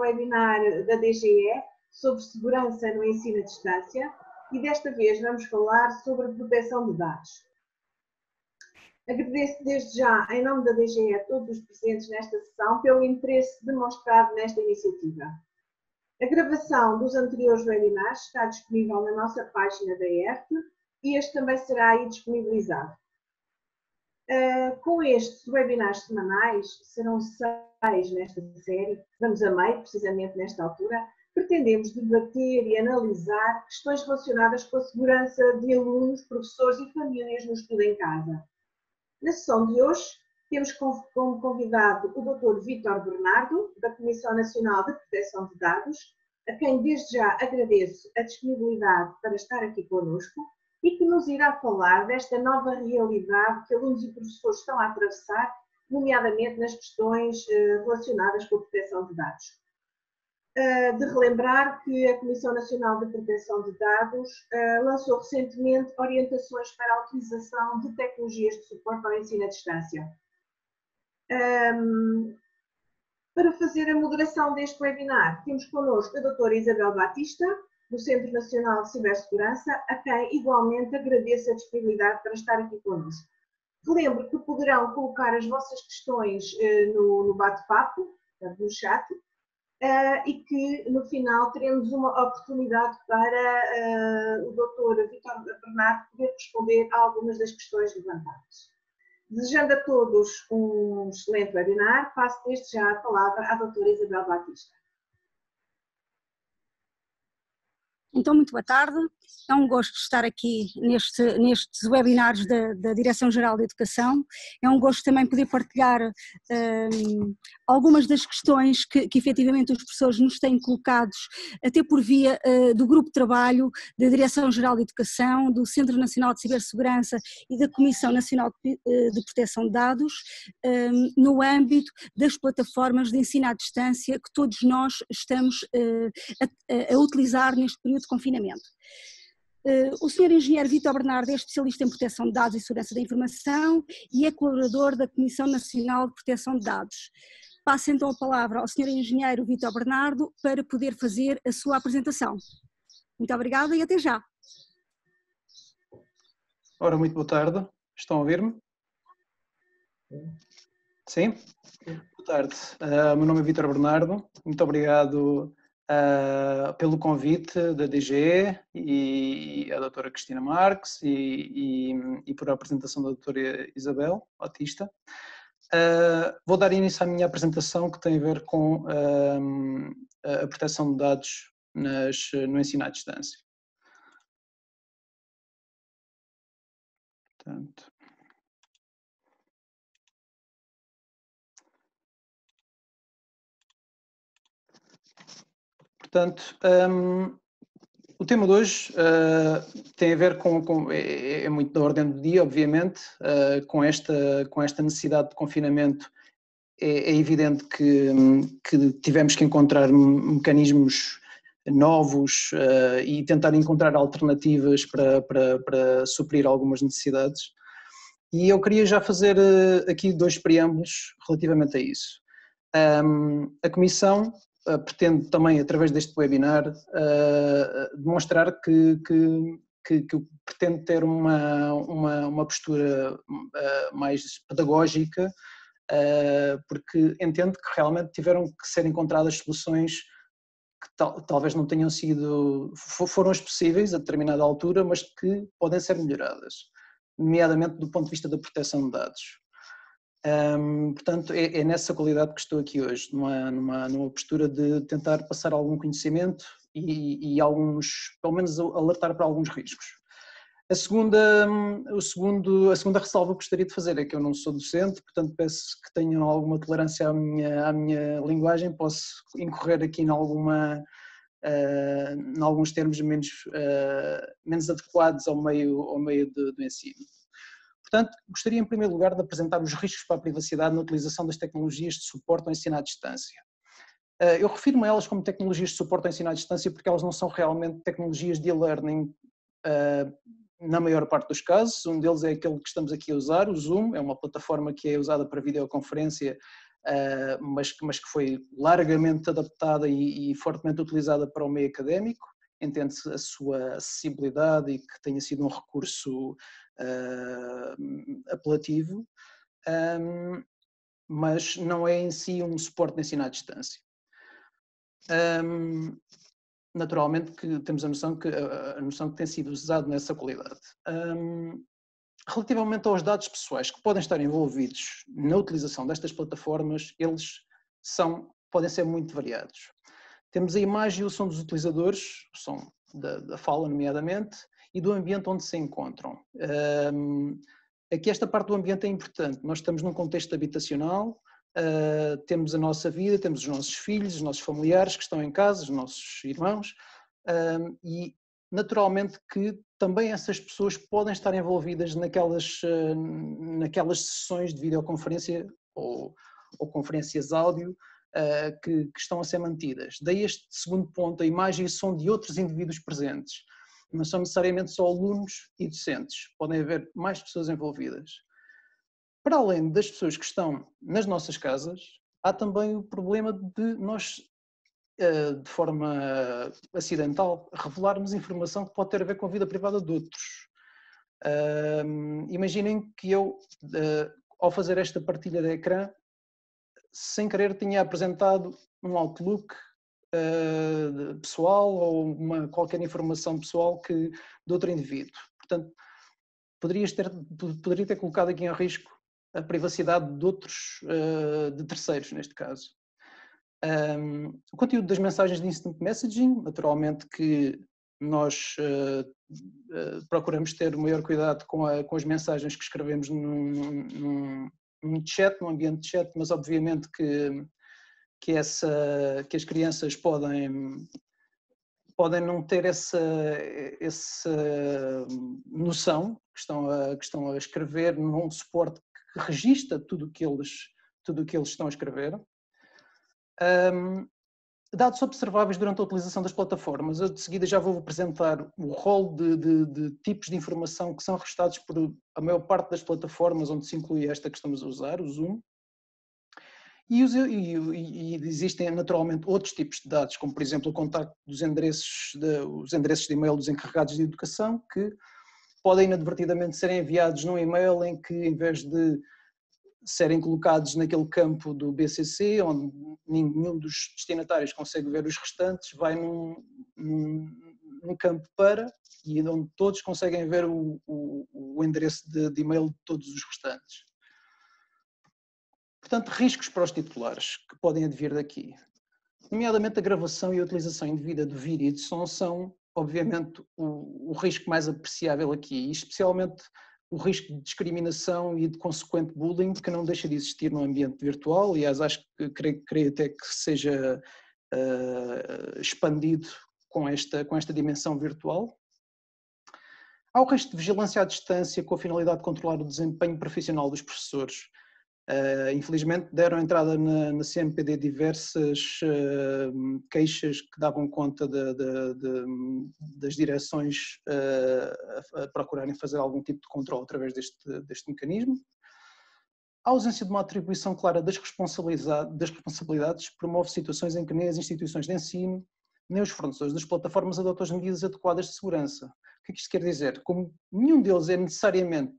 webinar da DGE sobre segurança no ensino à distância e desta vez vamos falar sobre proteção de dados. Agradeço desde já, em nome da DGE, a todos os presentes nesta sessão pelo interesse demonstrado nesta iniciativa. A gravação dos anteriores webinars está disponível na nossa página da ERTE e este também será aí disponibilizado. Com estes webinars semanais, serão 6 nesta série, vamos a meio, precisamente nesta altura, pretendemos debater e analisar questões relacionadas com a segurança de alunos, professores e famílias no estudo em casa. Na sessão de hoje, temos como convidado o Dr. Vítor Bernardo, da Comissão Nacional de Proteção de Dados, a quem desde já agradeço a disponibilidade para estar aqui connosco e que nos irá falar desta nova realidade que alunos e professores estão a atravessar, nomeadamente nas questões relacionadas com a proteção de dados. De relembrar que a Comissão Nacional de Proteção de Dados lançou recentemente orientações para a utilização de tecnologias de suporte ao ensino à distância. Para fazer a moderação deste webinar, temos connosco a doutora Isabel Batista, do Centro Nacional de Cibersegurança, a quem igualmente agradeço a disponibilidade para estar aqui connosco. Relembro que poderão colocar as vossas questões no bate-papo, no chat, e que no final teremos uma oportunidade para o Dr. Vítor Bernardo poder responder a algumas das questões levantadas. Desejando a todos um excelente webinar, passo desde já a palavra à doutora Isabel Batista. Então, muito boa tarde. É um gosto estar aqui nestes webinars da Direção-Geral da Educação. É um gosto também poder partilhar algumas das questões que efetivamente os professores nos têm colocados, até por via do grupo de trabalho da Direção-Geral da Educação, do Centro Nacional de Cibersegurança e da Comissão Nacional de Proteção de Dados, no âmbito das plataformas de ensino à distância que todos nós estamos a utilizar neste período de confinamento. O Sr. Engenheiro Vítor Bernardo é especialista em proteção de dados e segurança da informação e é colaborador da Comissão Nacional de Proteção de Dados. Passo então a palavra ao Sr. Engenheiro Vítor Bernardo para poder fazer a sua apresentação. Muito obrigada e até já. Ora, muito boa tarde. Estão a ouvir-me? Sim? Boa tarde. Meu nome é Vítor Bernardo. Muito obrigado pelo convite da DGE e a doutora Cristina Marques e por a apresentação da doutora Isabel Batista. Vou dar início à minha apresentação que tem a ver com a proteção de dados no ensino à distância. Portanto, o tema de hoje tem a ver é muito da ordem do dia, obviamente, com esta necessidade de confinamento. É evidente que tivemos que encontrar mecanismos novos e tentar encontrar alternativas para suprir algumas necessidades. E eu queria já fazer aqui 2 preâmbulos relativamente a isso. A Comissão pretende também, através deste webinar, demonstrar que pretende ter uma postura mais pedagógica, porque entende que realmente tiveram que ser encontradas soluções que talvez não tenham sido, foram as possíveis a determinada altura, mas que podem ser melhoradas, nomeadamente do ponto de vista da proteção de dados. Portanto, é nessa qualidade que estou aqui hoje, numa postura de tentar passar algum conhecimento e pelo menos alertar para alguns riscos. A segunda ressalva que gostaria de fazer é que eu não sou docente, portanto peço que tenham alguma tolerância à minha linguagem, posso incorrer aqui em alguns termos menos adequados ao meio do ensino. Portanto, gostaria em primeiro lugar de apresentar os riscos para a privacidade na utilização das tecnologias de suporte ao ensino à distância. Eu refiro-me a elas como tecnologias de suporte ao ensino à distância porque elas não são realmente tecnologias de e-learning na maior parte dos casos. Um deles é aquele que estamos aqui a usar, o Zoom, é uma plataforma que é usada para videoconferência mas que foi largamente adaptada e fortemente utilizada para o meio académico. Entende-se a sua acessibilidade e que tenha sido um recurso apelativo, mas não é em si um suporte de ensino à distância. Naturalmente que temos a noção que tem sido usado nessa qualidade. Relativamente aos dados pessoais que podem estar envolvidos na utilização destas plataformas, eles podem ser muito variados. Temos a imagem e o som dos utilizadores, o som da fala nomeadamente, e do ambiente onde se encontram. Aqui esta parte do ambiente é importante. Nós estamos num contexto habitacional, temos a nossa vida, temos os nossos filhos, os nossos familiares que estão em casa, os nossos irmãos, e naturalmente que também essas pessoas podem estar envolvidas naquelas sessões de videoconferência ou conferências áudio que estão a ser mantidas. Daí este segundo ponto, a imagem e som de outros indivíduos presentes. Não são necessariamente só alunos e docentes, podem haver mais pessoas envolvidas. Para além das pessoas que estão nas nossas casas, há também o problema de nós, de forma acidental, revelarmos informação que pode ter a ver com a vida privada de outros. Imaginem que eu, ao fazer esta partilha de ecrã, sem querer tinha apresentado um Outlook pessoal ou qualquer informação pessoal de outro indivíduo. Portanto, poderia ter colocado aqui em risco a privacidade de terceiros, neste caso. O conteúdo das mensagens de Instant Messaging, naturalmente que nós procuramos ter o maior cuidado com as mensagens que escrevemos num chat, num ambiente de chat, mas obviamente que as crianças podem não ter essa noção, que estão a escrever num suporte que registra tudo o que eles estão a escrever. Dados observáveis durante a utilização das plataformas. Eu de seguida já vou apresentar o rol de tipos de informação que são registados por a maior parte das plataformas onde se inclui esta que estamos a usar, o Zoom. E existem naturalmente outros tipos de dados, como por exemplo o contacto dos endereços de e-mail dos encarregados de educação, que podem inadvertidamente ser enviados num e-mail em que, em vez de serem colocados naquele campo do BCC, onde nenhum dos destinatários consegue ver os restantes, vai num campo e onde todos conseguem ver o endereço de e-mail de todos os restantes. Portanto, riscos para os titulares que podem advir daqui. Nomeadamente a gravação e a utilização indevida do vídeo e de som são, obviamente, o risco mais apreciável aqui, e especialmente o risco de discriminação e de consequente bullying, que não deixa de existir no ambiente virtual. Aliás, acho que creio até que seja expandido com esta dimensão virtual. Há o risco de vigilância à distância com a finalidade de controlar o desempenho profissional dos professores. Infelizmente deram entrada na CMPD diversas queixas que davam conta das direções a procurarem fazer algum tipo de controle através deste mecanismo. A ausência de uma atribuição clara das responsabilidades promove situações em que nem as instituições de ensino, nem os fornecedores das plataformas adotam as medidas adequadas de segurança. O que é que isto quer dizer? Como nenhum deles é necessariamente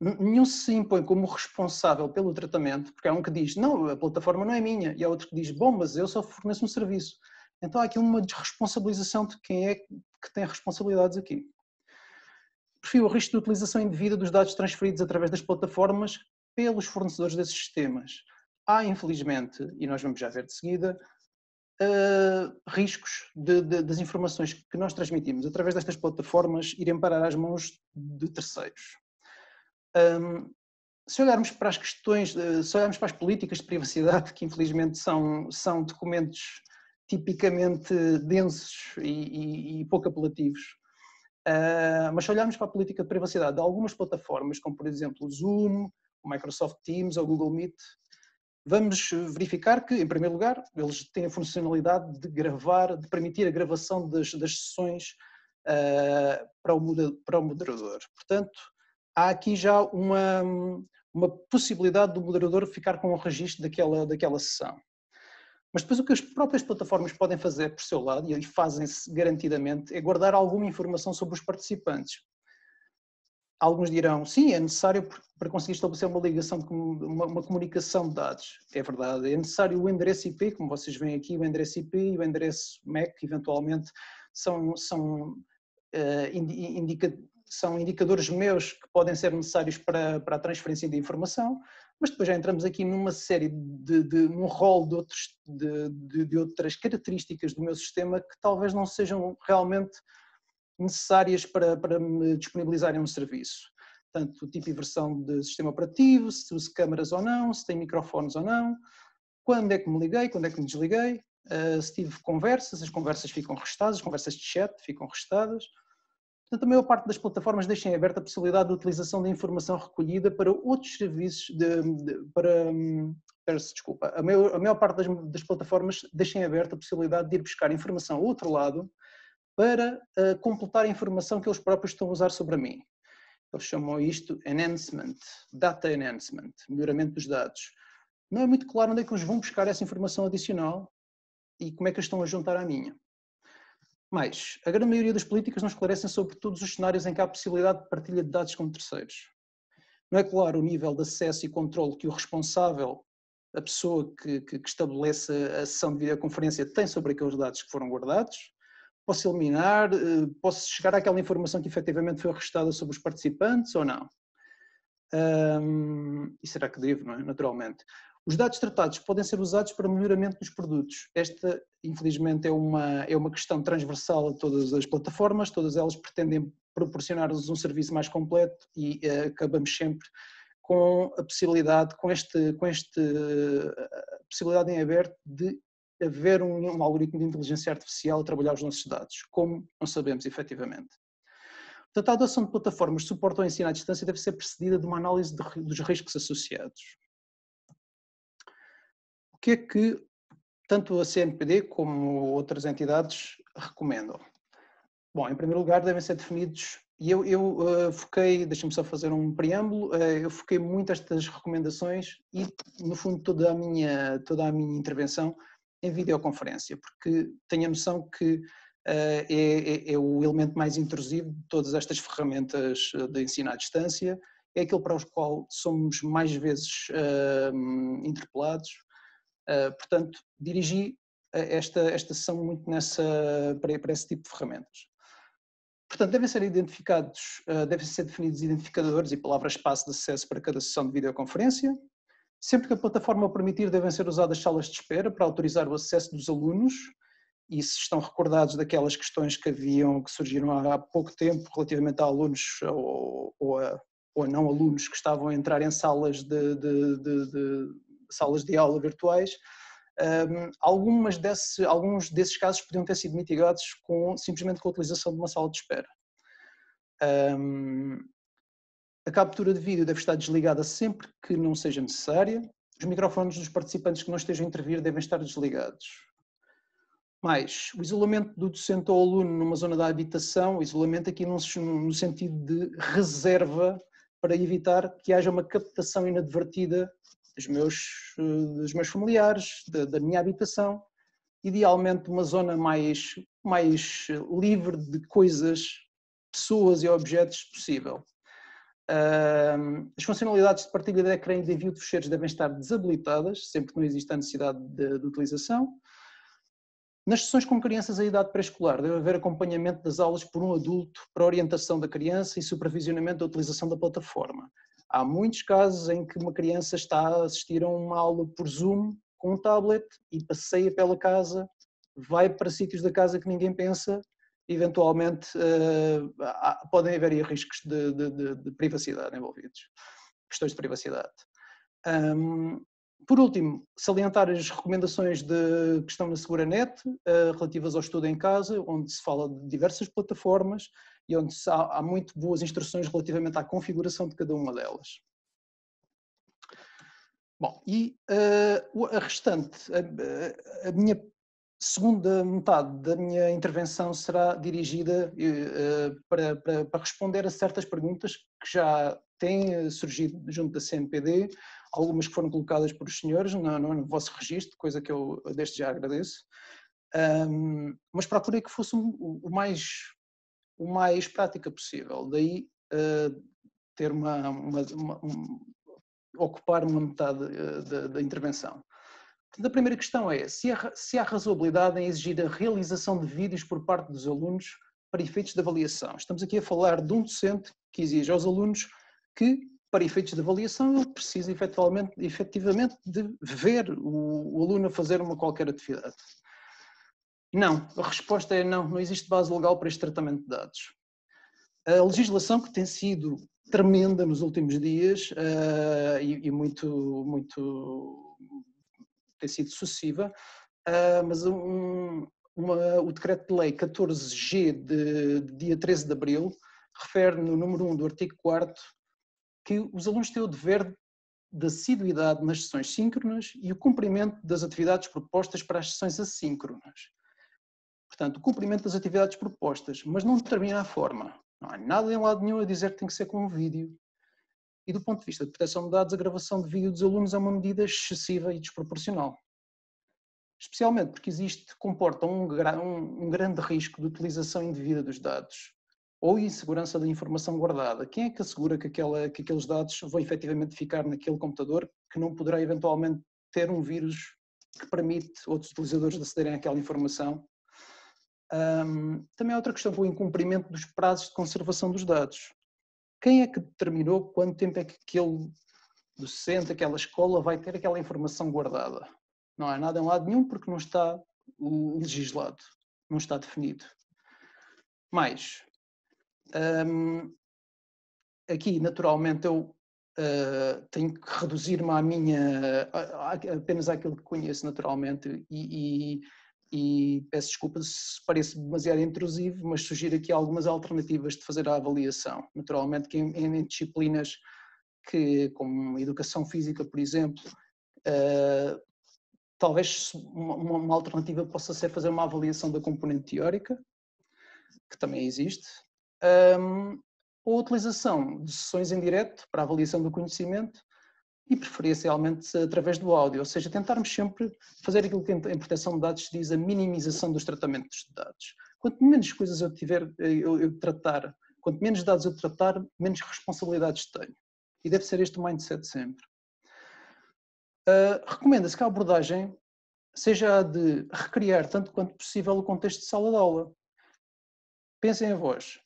nenhum se impõe como responsável pelo tratamento, porque há um que diz, não, a plataforma não é minha, e há outro que diz, bom, mas eu só forneço um serviço. Então há aqui uma desresponsabilização de quem é que tem responsabilidades aqui. Perfil o risco de utilização indevida dos dados transferidos através das plataformas pelos fornecedores desses sistemas. Há, infelizmente, e nós vamos já ver de seguida, riscos das informações que nós transmitimos através destas plataformas irem parar às mãos de terceiros. Se olharmos para as questões, se olharmos para as políticas de privacidade, que infelizmente são documentos tipicamente densos e pouco apelativos, mas se olharmos para a política de privacidade de algumas plataformas, como por exemplo o Zoom, o Microsoft Teams ou o Google Meet, vamos verificar que, em primeiro lugar, eles têm a funcionalidade de permitir a gravação das sessões para o moderador. Portanto, há aqui já uma possibilidade do moderador ficar com o registro daquela sessão. Mas depois o que as próprias plataformas podem fazer por seu lado, e fazem-se garantidamente, é guardar alguma informação sobre os participantes. Alguns dirão, sim, é necessário para conseguir estabelecer uma ligação, uma comunicação de dados. É verdade, é necessário o endereço IP, como vocês veem aqui, o endereço IP e o endereço MAC, eventualmente, são indicadores meus que podem ser necessários para a transferência de informação, mas depois já entramos aqui numa série num rol de outras características do meu sistema que talvez não sejam realmente necessárias para me disponibilizarem um serviço. Portanto, o tipo e versão de sistema operativo, se uso câmaras ou não, se tem microfones ou não, quando é que me liguei, quando é que me desliguei, se tive conversas, as conversas ficam registadas, as conversas de chat ficam registadas. Portanto, a maior parte das plataformas deixam aberta a possibilidade de utilização da informação recolhida para outros serviços, desculpa, a maior parte das plataformas deixam aberta a possibilidade de ir buscar informação ao outro lado para completar a informação que eles próprios estão a usar sobre mim. Eles chamam isto enhancement, data enhancement, melhoramento dos dados. Não é muito claro onde é que eles vão buscar essa informação adicional e como é que a estão a juntar à minha. Mas a grande maioria das políticas não esclarecem sobre todos os cenários em que há a possibilidade de partilha de dados com terceiros. Não é claro o nível de acesso e controle que o responsável, a pessoa que estabelece a sessão de videoconferência, tem sobre aqueles dados que foram guardados. Posso eliminar, posso chegar àquela informação que efetivamente foi registada sobre os participantes ou não? E será que devo, não é? Naturalmente. Os dados tratados podem ser usados para melhoramento dos produtos. Esta, infelizmente, é uma questão transversal a todas as plataformas, todas elas pretendem proporcionar-nos um serviço mais completo e acabamos sempre com a possibilidade, com esta possibilidade em aberto de haver um algoritmo de inteligência artificial a trabalhar os nossos dados, como não sabemos efetivamente. Portanto, a adoção de plataformas de suporte ao ensino à distância deve ser precedida de uma análise dos riscos associados. O que é que tanto a CNPD como outras entidades recomendam? Bom, em primeiro lugar devem ser definidos, e eu foquei, deixa-me só fazer um preâmbulo, eu foquei muito estas recomendações e, no fundo, toda a minha intervenção em videoconferência, porque tenho a noção que é o elemento mais intrusivo de todas estas ferramentas de ensino à distância, é aquele para o qual somos mais vezes interpelados. Portanto, dirigi esta sessão muito para esse tipo de ferramentas. Portanto, devem ser definidos identificadores e palavras-passe de acesso para cada sessão de videoconferência. Sempre que a plataforma o permitir, devem ser usadas salas de espera para autorizar o acesso dos alunos, e se estão recordados daquelas questões que surgiram há pouco tempo relativamente a alunos ou a não alunos que estavam a entrar em salas de aula virtuais, alguns desses casos podiam ter sido mitigados simplesmente com a utilização de uma sala de espera. A captura de vídeo deve estar desligada sempre que não seja necessária. Os microfones dos participantes que não estejam a intervir devem estar desligados. Mais, o isolamento do docente ou aluno numa zona da habitação, isolamento aqui no sentido de reserva para evitar que haja uma captação inadvertida dos meus familiares, da minha habitação, idealmente uma zona mais livre de coisas, pessoas e objetos possível. As funcionalidades de partilha de ecrã e de envio de ficheiros devem estar desabilitadas, sempre que não exista a necessidade de utilização. Nas sessões com crianças em idade pré-escolar, deve haver acompanhamento das aulas por um adulto para orientação da criança e supervisionamento da utilização da plataforma. Há muitos casos em que uma criança está a assistir a uma aula por Zoom com um tablet e passeia pela casa, vai para sítios da casa que ninguém pensa, eventualmente podem haver aí riscos de privacidade envolvidos, questões de privacidade. Por último, salientar as recomendações que estão na Seguranet, relativas ao estudo em casa, onde se fala de diversas plataformas e onde há muito boas instruções relativamente à configuração de cada uma delas. Bom, e a restante, a minha segunda metade da minha intervenção será dirigida para responder a certas perguntas que já têm surgido junto da CNPD, algumas que foram colocadas por os senhores no vosso registro, coisa que eu desde já agradeço, mas procurei que fosse o mais prática possível, daí ter ocupar uma metade da intervenção. A primeira questão é se há razoabilidade em exigir a realização de vídeos por parte dos alunos para efeitos de avaliação. Estamos aqui a falar de um docente que exige aos alunos que, para efeitos de avaliação, ele precisa efetivamente de ver o aluno a fazer qualquer atividade. Não, a resposta é não, não existe base legal para este tratamento de dados. A legislação que tem sido tremenda nos últimos dias e muito tem sido sucessiva, mas o decreto de lei 14G de dia 13 de abril refere no número 1 do artigo 4º que os alunos têm o dever de assiduidade nas sessões síncronas e o cumprimento das atividades propostas para as sessões assíncronas. Portanto, o cumprimento das atividades propostas, mas não determina a forma. Não há nada em lado nenhum a dizer que tem que ser com um vídeo. E do ponto de vista de proteção de dados, a gravação de vídeo dos alunos é uma medida excessiva e desproporcional. Especialmente porque comporta um grande risco de utilização indevida dos dados ou insegurança da informação guardada. Quem é que assegura que aqueles dados vão efetivamente ficar naquele computador que não poderá eventualmente ter um vírus que permite outros utilizadores acederem àquela informação? Também há outra questão, o incumprimento dos prazos de conservação dos dados. Quem é que determinou quanto tempo é que aquele docente, aquela escola vai ter aquela informação guardada? Não há nada em lado nenhum porque não está legislado, não está definido. Mais, aqui naturalmente eu tenho que reduzir-me apenas àquilo que conheço naturalmente e peço desculpa se parece demasiado intrusivo, mas sugiro aqui algumas alternativas de fazer a avaliação. Naturalmente que em disciplinas como educação física, por exemplo, talvez uma alternativa possa ser fazer uma avaliação da componente teórica, que também existe, ou a utilização de sessões em direto para a avaliação do conhecimento e preferencialmente através do áudio, ou seja, tentarmos sempre fazer aquilo que em proteção de dados se diz a minimização dos tratamentos de dados. Quanto menos coisas eu tratar, quanto menos dados eu tratar, menos responsabilidades tenho. E deve ser este o mindset sempre. Recomenda-se que a abordagem seja a de recriar tanto quanto possível o contexto de sala de aula. Pensem a vós.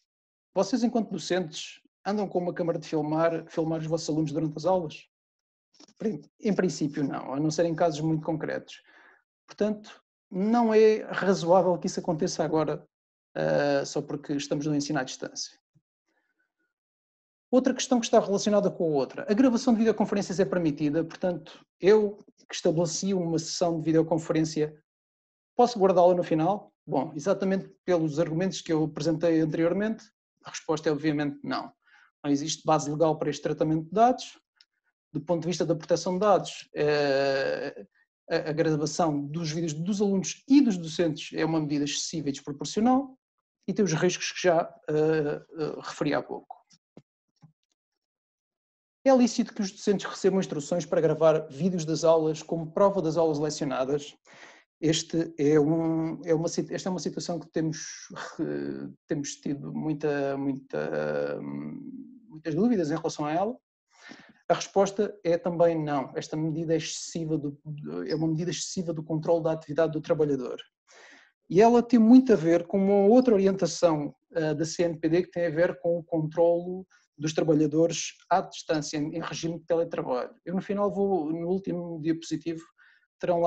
Vocês, enquanto docentes, andam com uma câmara de filmar os vossos alunos durante as aulas? Em princípio não, a não ser em casos muito concretos. Portanto, não é razoável que isso aconteça agora, só porque estamos no ensino à distância. Outra questão que está relacionada com a outra. A gravação de videoconferências é permitida, portanto, eu que estabeleci uma sessão de videoconferência, posso guardá-la no final? Bom, exatamente pelos argumentos que eu apresentei anteriormente, a resposta é obviamente não. Não existe base legal para este tratamento de dados. Do ponto de vista da proteção de dados, a gravação dos vídeos dos alunos e dos docentes é uma medida excessiva e desproporcional e tem os riscos que já referi há pouco. É lícito que os docentes recebam instruções para gravar vídeos das aulas como prova das aulas lecionadas. Esta é uma situação que temos tido muitas dúvidas em relação a ela. A resposta é também não. Esta medida é uma medida excessiva do controle da atividade do trabalhador. E ela tem muito a ver com uma outra orientação da CNPD que tem a ver com o controlo dos trabalhadores à distância, em regime de teletrabalho. Eu no final no último diapositivo, terão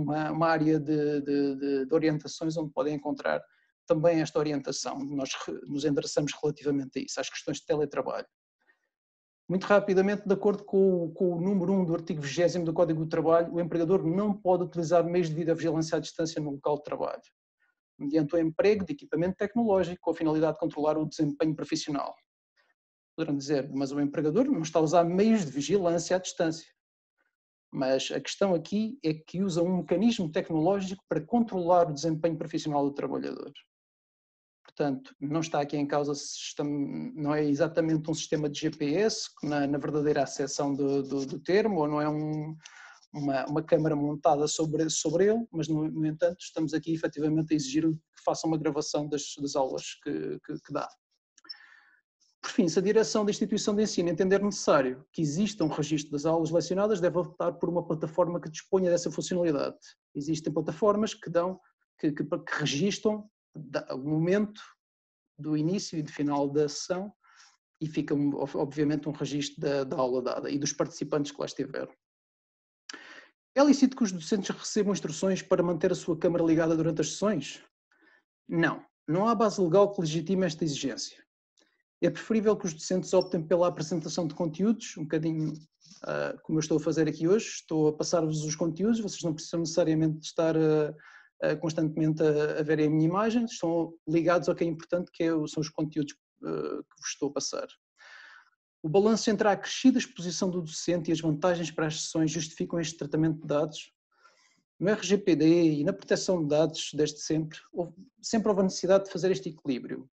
uma área de orientações onde podem encontrar também esta orientação. Nós nos endereçamos relativamente a isso, às questões de teletrabalho. Muito rapidamente, de acordo com o número 1 do artigo 20º do Código do Trabalho, o empregador não pode utilizar meios de videovigilância à distância no local de trabalho, mediante o emprego de equipamento tecnológico com a finalidade de controlar o desempenho profissional. Poderão dizer, mas o empregador não está a usar meios de vigilância à distância. Mas a questão aqui é que usa um mecanismo tecnológico para controlar o desempenho profissional do trabalhador. Portanto, não está aqui em causa, não é exatamente um sistema de GPS, na verdadeira acessão do termo, ou não é uma câmara montada sobre ele, mas, no entanto, estamos aqui efetivamente a exigir que faça uma gravação das aulas que dá. Por fim, se a direção da instituição de ensino entender necessário que exista um registro das aulas lecionadas, deve optar por uma plataforma que disponha dessa funcionalidade. Existem plataformas que registram o momento do início e do final da sessão e fica, obviamente, um registro da aula dada e dos participantes que lá estiveram. É lícito que os docentes recebam instruções para manter a sua câmara ligada durante as sessões? Não. Não há base legal que legitime esta exigência. É preferível que os docentes optem pela apresentação de conteúdos, um bocadinho como eu estou a fazer aqui hoje. Estou a passar-vos os conteúdos, vocês não precisam necessariamente estar constantemente a verem a minha imagem, estão ligados ao que é importante, são os conteúdos que vos estou a passar. O balanço entre a acrescida exposição do docente e as vantagens para as sessões justificam este tratamento de dados. No RGPD e na proteção de dados, desde sempre houve a necessidade de fazer este equilíbrio.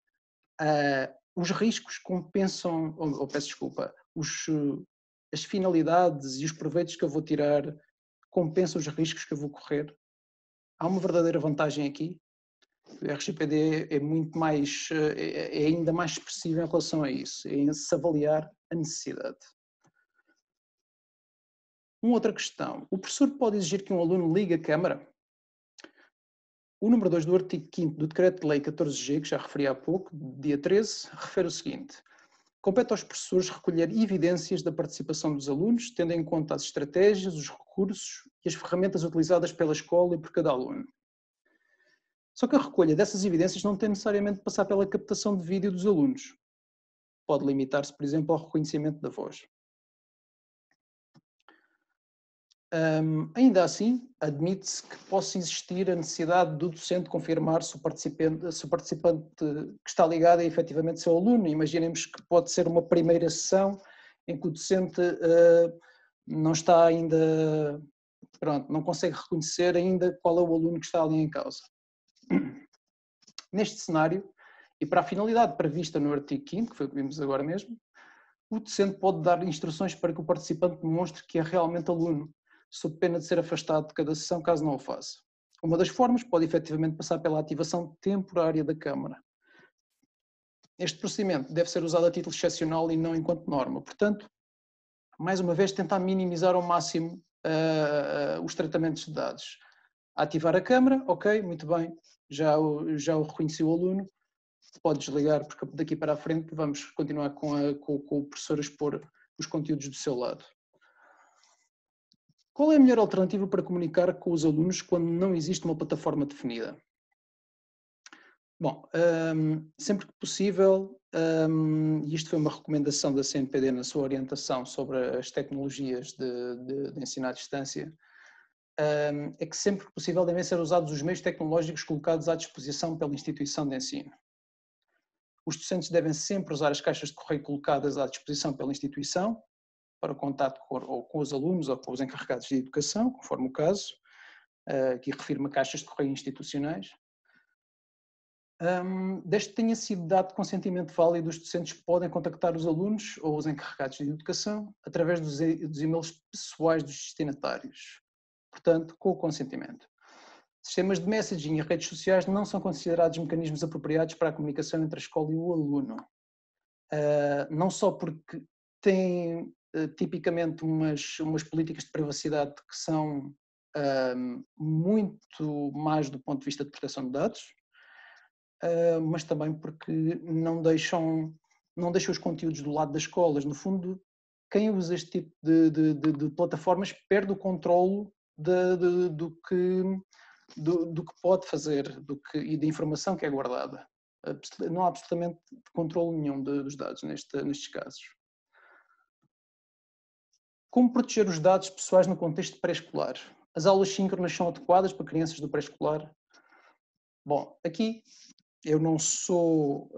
Os riscos compensam, peço desculpa, as finalidades e os proveitos que eu vou tirar compensam os riscos que eu vou correr. Há uma verdadeira vantagem aqui. O RGPD é ainda mais expressivo em relação a isso, em se avaliar a necessidade. Uma outra questão. O professor pode exigir que um aluno ligue a câmara? O número 2 do artigo 5º do Decreto-Lei 14G, que já referi há pouco, dia 13, refere o seguinte: compete aos professores recolher evidências da participação dos alunos, tendo em conta as estratégias, os recursos e as ferramentas utilizadas pela escola e por cada aluno. Só que a recolha dessas evidências não tem necessariamente de passar pela captação de vídeo dos alunos. Pode limitar-se, por exemplo, ao reconhecimento da voz. Ainda assim, admite-se que possa existir a necessidade do docente confirmar se o participante que está ligado é efetivamente seu aluno. Imaginemos que pode ser uma primeira sessão em que o docente não está ainda, não consegue reconhecer ainda qual é o aluno que está ali em causa. Neste cenário, e para a finalidade prevista no artigo 5º, que foi o que vimos agora mesmo, o docente pode dar instruções para que o participante demonstre que é realmente aluno, sob pena de ser afastado de cada sessão caso não o faça. Uma das formas pode efetivamente passar pela ativação temporária da câmara. Este procedimento deve ser usado a título excepcional e não enquanto norma. Portanto, mais uma vez, tentar minimizar ao máximo os tratamentos de dados. Ativar a câmara, ok, muito bem, já o reconheci o aluno, pode desligar, porque daqui para a frente vamos continuar com o professor a expor os conteúdos do seu lado. Qual é a melhor alternativa para comunicar com os alunos quando não existe uma plataforma definida? Bom, sempre que possível, e isto foi uma recomendação da CNPD na sua orientação sobre as tecnologias de ensino à distância, é que sempre que possível devem ser usados os meios tecnológicos colocados à disposição pela instituição de ensino. Os docentes devem sempre usar as caixas de correio colocadas à disposição pela instituição para o contato com os alunos ou com os encarregados de educação, conforme o caso. Aqui refiro-me a caixas de correio institucionais. Desde que tenha sido dado consentimento válido, os docentes podem contactar os alunos ou os encarregados de educação através dos e-mails pessoais dos destinatários, portanto, com o consentimento. Sistemas de messaging e redes sociais não são considerados mecanismos apropriados para a comunicação entre a escola e o aluno. Não só porque têm tipicamente umas políticas de privacidade que são muito mais do ponto de vista de proteção de dados, mas também porque não deixam os conteúdos do lado das escolas. No fundo, quem usa este tipo de plataformas perde o controlo do que pode fazer e da informação que é guardada. Não há absolutamente controle nenhum dos dados nestes casos. Como proteger os dados pessoais no contexto pré-escolar? As aulas síncronas são adequadas para crianças do pré-escolar? Bom, aqui eu não sou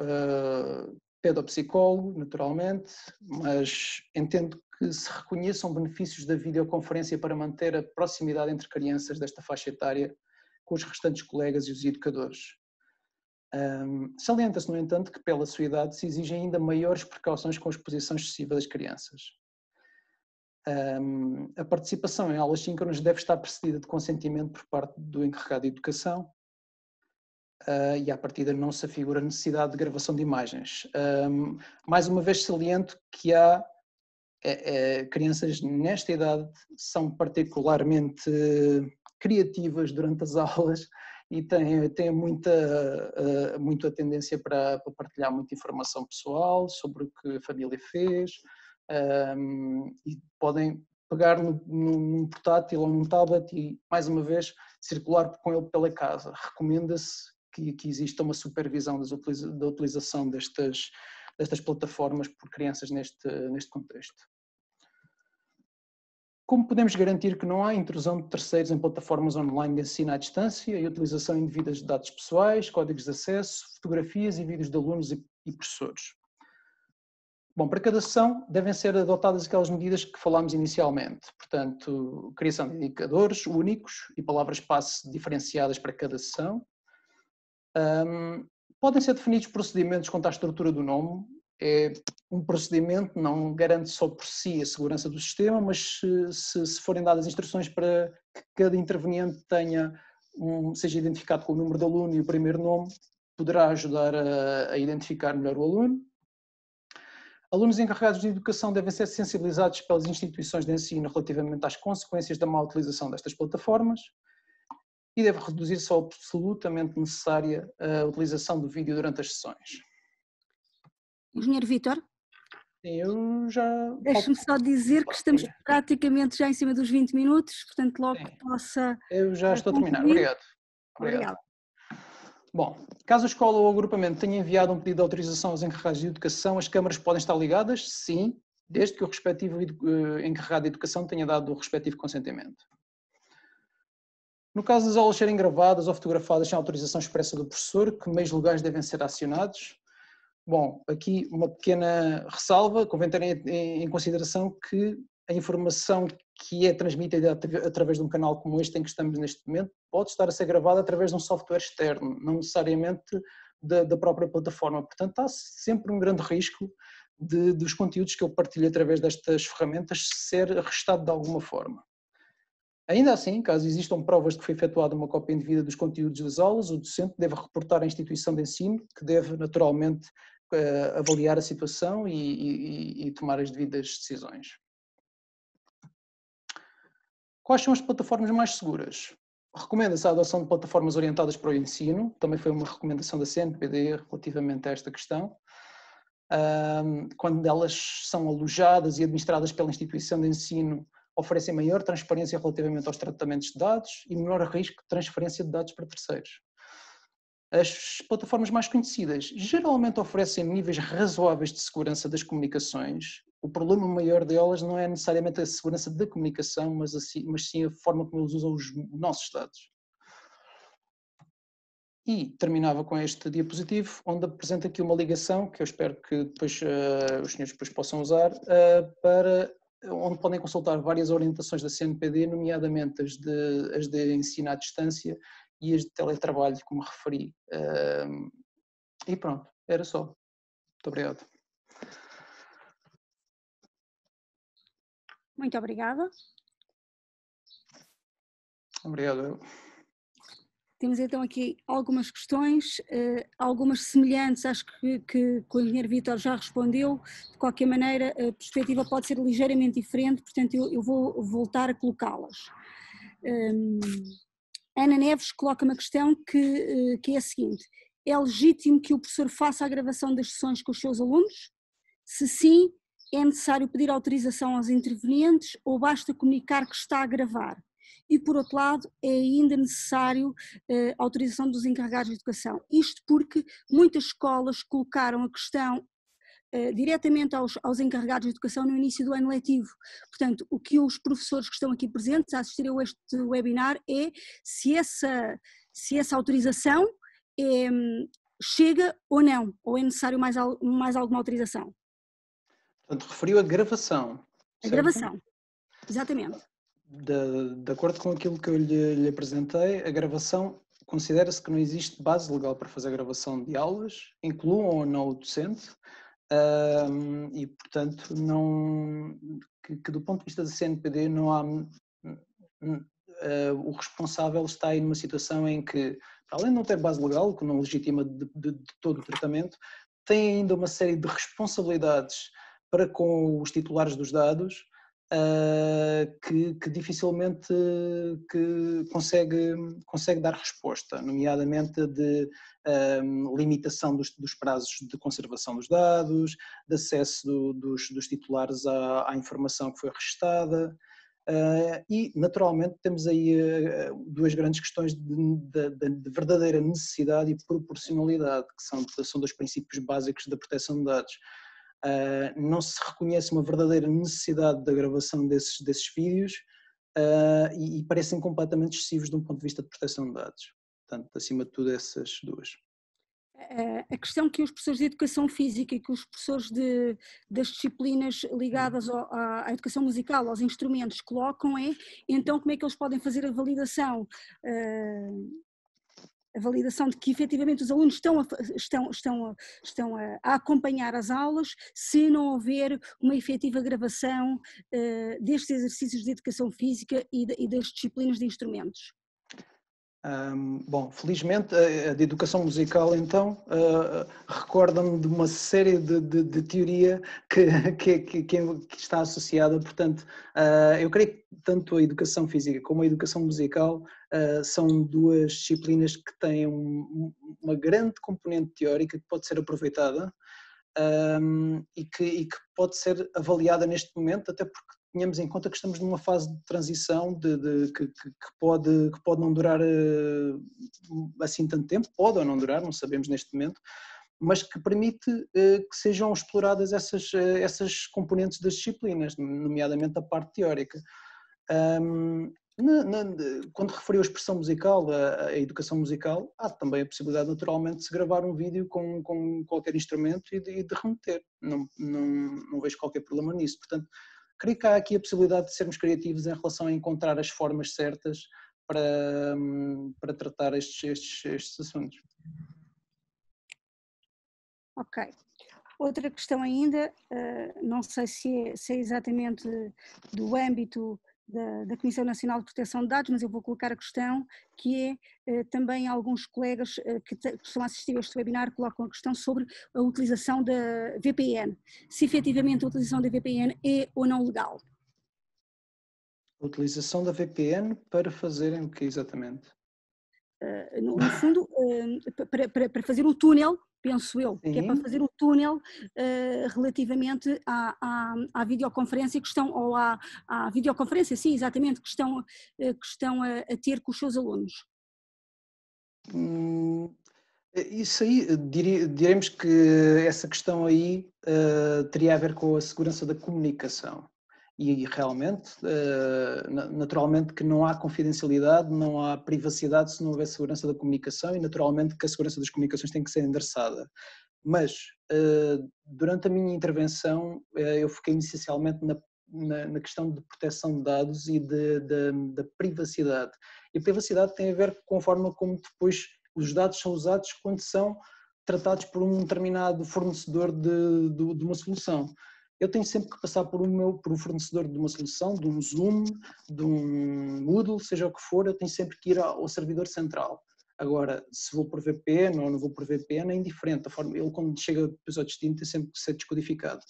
pedopsicólogo, naturalmente, mas entendo que se reconheçam benefícios da videoconferência para manter a proximidade entre crianças desta faixa etária com os restantes colegas e os educadores. Salienta-se, no entanto, que pela sua idade se exigem ainda maiores precauções com a exposição excessiva das crianças. A participação em aulas síncronas deve estar precedida de consentimento por parte do encarregado de educação e, à partida, não se afigura a necessidade de gravação de imagens. Mais uma vez saliento que há crianças nesta idade são particularmente criativas durante as aulas e têm muita tendência para partilhar muita informação pessoal sobre o que a família fez, e podem pegar num portátil ou num tablet e, mais uma vez, circular com ele pela casa. Recomenda-se que exista uma supervisão da utilização destas plataformas por crianças neste contexto. Como podemos garantir que não há intrusão de terceiros em plataformas online de ensino à distância e utilização indevida de dados pessoais, códigos de acesso, fotografias e vídeos de alunos e professores? Bom, para cada sessão devem ser adotadas aquelas medidas que falámos inicialmente, portanto, criação de indicadores únicos e palavras-passe diferenciadas para cada sessão. Podem ser definidos procedimentos quanto à estrutura do nome. Um procedimento não garante só por si a segurança do sistema, mas se forem dadas instruções para que cada interveniente seja identificado com o número de aluno e o primeiro nome, poderá ajudar a identificar melhor o aluno. Alunos encarregados de educação devem ser sensibilizados pelas instituições de ensino relativamente às consequências da má utilização destas plataformas e deve reduzir-se ao absolutamente necessária a utilização do vídeo durante as sessões. Engenheiro Vítor? Sim, eu já... Deixe-me só dizer que estamos praticamente já em cima dos 20 minutos, portanto logo que possa... Eu já estou a terminar, obrigado. Obrigado. Bom, caso a escola ou o agrupamento tenha enviado um pedido de autorização aos encarregados de educação, as câmaras podem estar ligadas? Sim, desde que o respectivo encarregado de educação tenha dado o respectivo consentimento. No caso das aulas serem gravadas ou fotografadas sem autorização expressa do professor, que meios legais devem ser acionados? Bom, aqui uma pequena ressalva, convém ter em consideração que a informação que é transmitida através de um canal como este em que estamos neste momento pode estar a ser gravada através de um software externo, não necessariamente da própria plataforma. Portanto, há sempre um grande risco dos conteúdos que eu partilho através destas ferramentas ser arrestado de alguma forma. Ainda assim, caso existam provas de que foi efetuada uma cópia indevida dos conteúdos das aulas, o docente deve reportar à instituição de ensino, que deve naturalmente avaliar a situação e tomar as devidas decisões. Quais são as plataformas mais seguras? Recomenda-se a adoção de plataformas orientadas para o ensino, também foi uma recomendação da CNPD relativamente a esta questão. Quando elas são alojadas e administradas pela instituição de ensino, oferecem maior transparência relativamente aos tratamentos de dados e menor risco de transferência de dados para terceiros. As plataformas mais conhecidas geralmente oferecem níveis razoáveis de segurança das comunicações. O problema maior delas não é necessariamente a segurança da comunicação, mas sim a forma como eles usam os nossos dados. E terminava com este diapositivo, onde apresento aqui uma ligação, que eu espero que depois os senhores depois possam usar, para onde podem consultar várias orientações da CNPD, nomeadamente as de ensino à distância e as de teletrabalho, como referi. E pronto, era só. Muito obrigado. Muito obrigada. Obrigado. Temos então aqui algumas questões, algumas semelhantes, acho que o engenheiro Vítor já respondeu. De qualquer maneira, a perspectiva pode ser ligeiramente diferente, portanto eu vou voltar a colocá-las. Ana Neves coloca uma questão que é a seguinte: é legítimo que o professor faça a gravação das sessões com os seus alunos? Se sim, é necessário pedir autorização aos intervenientes ou basta comunicar que está a gravar? E, por outro lado, é ainda necessário a autorização dos encarregados de educação. Isto porque muitas escolas colocaram a questão diretamente aos encarregados de educação no início do ano letivo. Portanto, o que os professores que estão aqui presentes a assistir a este webinar é se essa autorização chega ou não, ou é necessário mais alguma autorização. Portanto, referiu a gravação. A gravação, exatamente. De acordo com aquilo que eu lhe apresentei, a gravação, considera-se que não existe base legal para fazer a gravação de aulas, incluam ou não o docente, e portanto que do ponto de vista da CNPD não há o responsável está aí numa situação em que, para além de não ter base legal, que não legitima de todo o tratamento, tem ainda uma série de responsabilidades para com os titulares dos dados que dificilmente que consegue dar resposta, nomeadamente de limitação dos prazos de conservação dos dados, de acesso dos titulares à informação que foi registada. E, naturalmente, temos aí duas grandes questões de verdadeira necessidade e proporcionalidade, que são dois princípios básicos da proteção de dados. Não se reconhece uma verdadeira necessidade da gravação desses vídeos e parecem completamente excessivos de um ponto de vista de proteção de dados. Portanto, acima de tudo, essas duas. A questão que os professores de educação física e que os professores das disciplinas ligadas à educação musical, aos instrumentos, colocam é, então, como é que eles podem fazer a validação de que efetivamente os alunos estão a acompanhar as aulas se não houver uma efetiva gravação destes exercícios de educação física e das disciplinas de instrumentos. Bom, felizmente a de educação musical então recorda-me de uma série de teoria que está associada, portanto eu creio que tanto a educação física como a educação musical são duas disciplinas que têm uma grande componente teórica que pode ser aproveitada e que pode ser avaliada neste momento, até porque tenhamos em conta que estamos numa fase de transição que pode não durar assim tanto tempo, pode ou não durar, não sabemos neste momento, mas que permite que sejam exploradas essas componentes das disciplinas, nomeadamente a parte teórica. Quando referiu a expressão musical, a educação musical, há também a possibilidade naturalmente de se gravar um vídeo com qualquer instrumento e de remeter, não vejo qualquer problema nisso, portanto creio que há aqui a possibilidade de sermos criativos em relação a encontrar as formas certas para tratar estes assuntos. Ok. Outra questão ainda, não sei se é exatamente do âmbito da Comissão Nacional de Proteção de Dados, mas eu vou colocar a questão que é também alguns colegas que estão a assistir a este webinar colocam a questão sobre a utilização da VPN, se efetivamente a utilização da VPN é ou não legal. A utilização da VPN para fazerem o que exatamente? No fundo, para fazer o túnel, penso eu, Sim. que é para fazer o túnel relativamente à videoconferência que estão, ou à videoconferência, sim, exatamente, que estão a ter com os seus alunos. Isso aí, diremos que essa questão aí teria a ver com a segurança da comunicação. E realmente, naturalmente que não há confidencialidade, não há privacidade se não houver segurança da comunicação e naturalmente que a segurança das comunicações tem que ser endereçada. Mas, durante a minha intervenção, eu foquei essencialmente na questão de proteção de dados e da privacidade. E a privacidade tem a ver com a forma como depois os dados são usados quando são tratados por um determinado fornecedor de uma solução. Eu tenho sempre que passar por um fornecedor de uma solução, de um Zoom, de um Moodle, seja o que for, eu tenho sempre que ir ao servidor central. Agora, se vou por VPN ou não vou por VPN é indiferente, ele quando chega depois ao destino tem sempre que ser descodificado.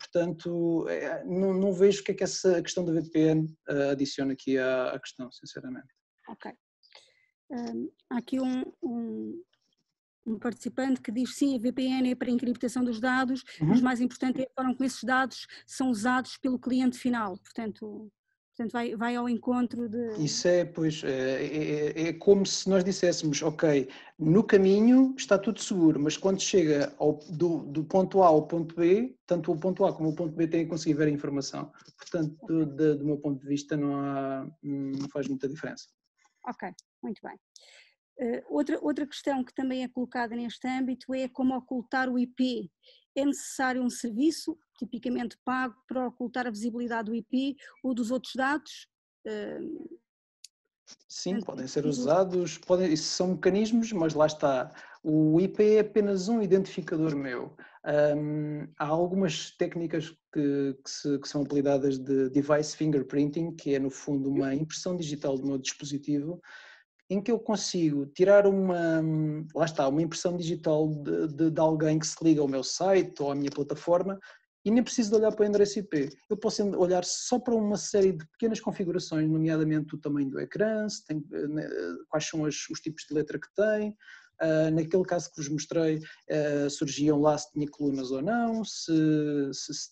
Portanto, não vejo o que é que essa questão da VPN adiciona aqui à questão, sinceramente. Ok. Há aqui um participante que diz sim, a VPN é para a encriptação dos dados, mas mais importante é a forma como esses dados são usados pelo cliente final, portanto vai ao encontro de... Isso é como se nós disséssemos, ok, no caminho está tudo seguro, mas quando chega do ponto A ao ponto B, tanto o ponto A como o ponto B têm que conseguir ver a informação. Portanto, do meu ponto de vista não faz muita diferença. Ok, muito bem. Outra questão que também é colocada neste âmbito é como ocultar o IP. É necessário um serviço, tipicamente pago, para ocultar a visibilidade do IP ou dos outros dados? Sim, podem ser usados, isso são mecanismos, mas lá está. O IP é apenas um identificador meu. Há algumas técnicas que são apelidadas de device fingerprinting, que é no fundo uma impressão digital do meu dispositivo, em que eu consigo tirar uma impressão digital de alguém que se liga ao meu site ou à minha plataforma e nem preciso de olhar para o endereço IP. Eu posso olhar só para uma série de pequenas configurações, nomeadamente o tamanho do ecrã, quais são os tipos de letra que tem. Naquele caso que vos mostrei, surgiam lá se tinha colunas ou não, se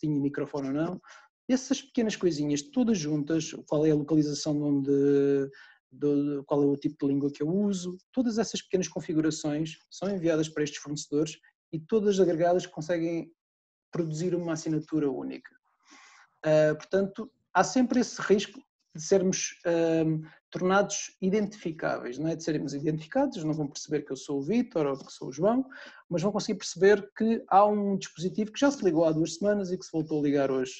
tinha microfone ou não. Essas pequenas coisinhas, todas juntas, qual é a localização qual é o tipo de língua que eu uso, todas essas pequenas configurações são enviadas para estes fornecedores e todas agregadas conseguem produzir uma assinatura única. Portanto, há sempre esse risco de sermos tornados identificáveis, não é? De sermos identificados, não vão perceber que eu sou o Vítor ou que sou o João, mas vão conseguir perceber que há um dispositivo que já se ligou há 2 semanas e que se voltou a ligar hoje.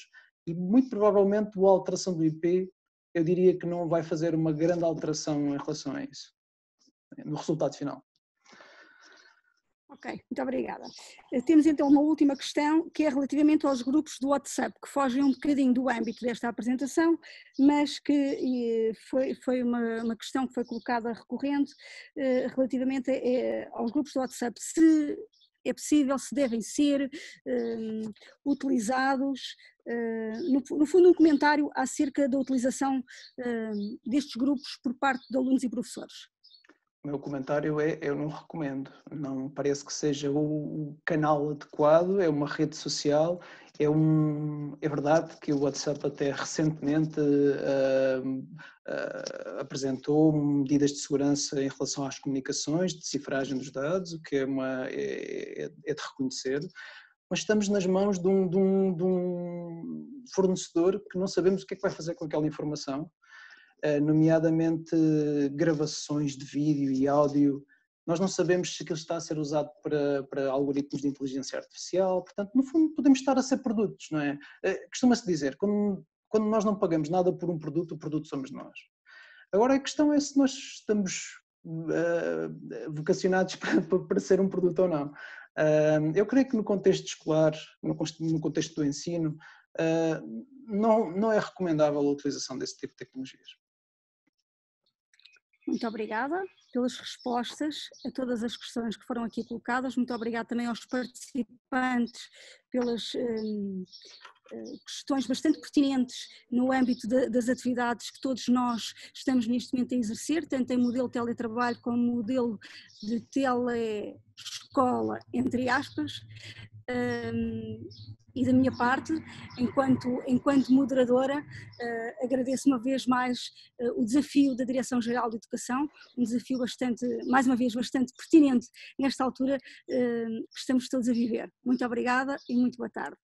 E muito provavelmente a alteração do IP, eu diria que não vai fazer uma grande alteração em relação a isso, no resultado final. Ok, muito obrigada. Temos então uma última questão, que é relativamente aos grupos do WhatsApp, que fogem um bocadinho do âmbito desta apresentação, mas que foi uma questão que foi colocada recorrente relativamente aos grupos do WhatsApp. Se é possível, se devem ser utilizados, no fundo um comentário acerca da utilização destes grupos por parte de alunos e professores. O meu comentário é: eu não recomendo, não parece que seja o canal adequado, é uma rede social, é verdade que o WhatsApp até recentemente apresentou medidas de segurança em relação às comunicações, de cifragem dos dados, o que é de reconhecer, mas estamos nas mãos de um fornecedor que não sabemos o que é que vai fazer com aquela informação, nomeadamente gravações de vídeo e áudio. Nós não sabemos se aquilo está a ser usado para algoritmos de inteligência artificial, portanto, no fundo, podemos estar a ser produtos, não é? Costuma-se dizer, quando nós não pagamos nada por um produto, o produto somos nós. Agora, a questão é se nós estamos vocacionados para ser um produto ou não. Eu creio que no contexto escolar, no contexto do ensino, não é recomendável a utilização desse tipo de tecnologias. Muito obrigada pelas respostas a todas as questões que foram aqui colocadas. Muito obrigada também aos participantes pelas questões bastante pertinentes no âmbito das atividades que todos nós estamos neste momento a exercer, tanto em modelo de teletrabalho como modelo de telescola, entre aspas. E da minha parte, enquanto moderadora, agradeço uma vez mais o desafio da Direção-Geral de Educação, um desafio mais uma vez, bastante pertinente nesta altura que estamos todos a viver. Muito obrigada e muito boa tarde.